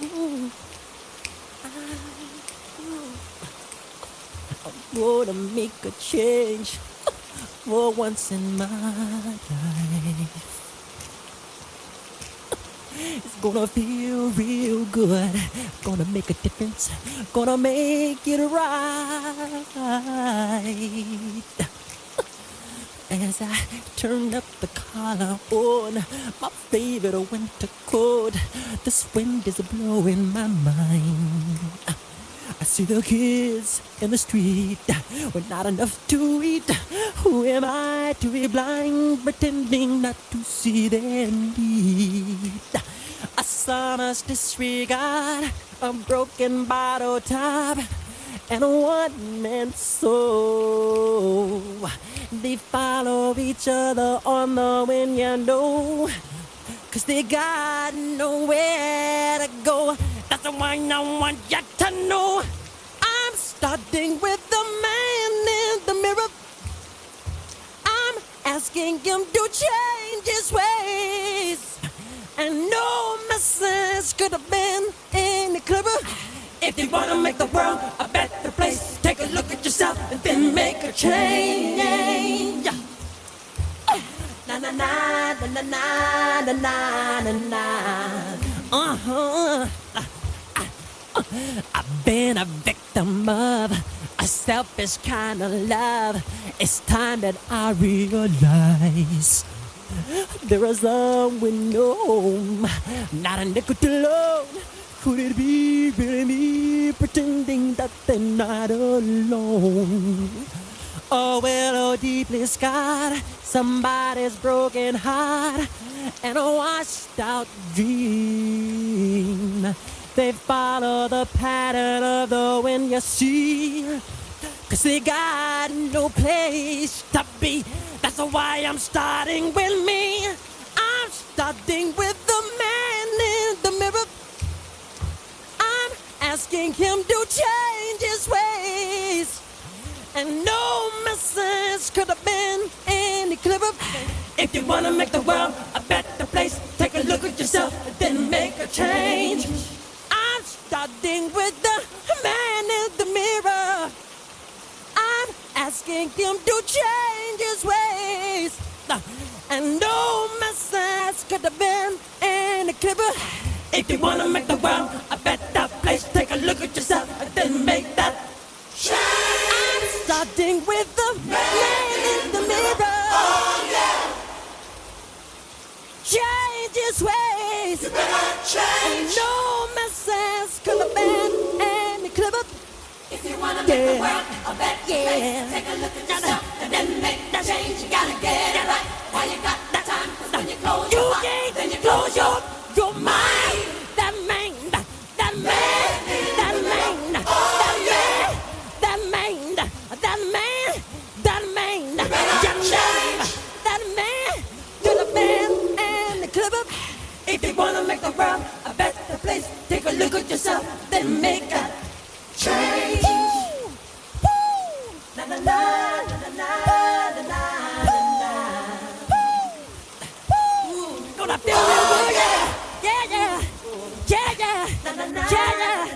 Ooh, I wanna make a change for once in my life. It's gonna feel real good. Gonna make a difference. Gonna make it right. As I turn up the collar on my favorite winter coat, this wind is blowing my mind. I see the kids in the street with not enough to eat. Who am I to be blind, pretending not to see their need? A summer's disregard, a broken bottle top, and a one-man soul. They follow each other on the wind, you know, 'cause they got nowhere to go. That's why I want you to know I'm starting with the man in the mirror. I'm asking him to change his ways. And no message could have been any clearer. If you wanna make the world a better place, take a look at yourself and then make a change. Na na na na na na na na na. Uh-huh. I've been a victim of a selfish kind of love. It's time that I realize there is someone home, not a nickel to loan. Could it be really me pretending that they're not alone? Oh, well, oh, deeply scarred, somebody's broken heart, and a washed out dream. They follow the pattern of the wind, you see, 'cause they got no place to be. That's why I'm starting with me. I'm starting with the man in the mirror. I'm asking him to change his ways. And no message could have been any clearer. If you wanna make the world a better place, take a look at yourself and then make a change. I'm starting with the man in the mirror. I'm asking him to change his ways. And no message could have been any clearer. If you wanna make the world a better place, take a look at yourself and then make that change. I'm starting with the man in the mirror. Oh yeah. Change his ways. You better change. And no message could have been any clearer. If you wanna make the world a better place, take a look at yourself and then make that change. You gotta get it right while you got that time. 'Cause when you close your eyes, then you close your mind. That man, that man, that man, that man, that man, that man, that man, that man could have been any clearer. If you wanna make the world a better place, take a look at yourself, then make a change. Na na na na na na na na. Gonna feel real good, yeah, yeah, yeah, yeah, yeah, yeah.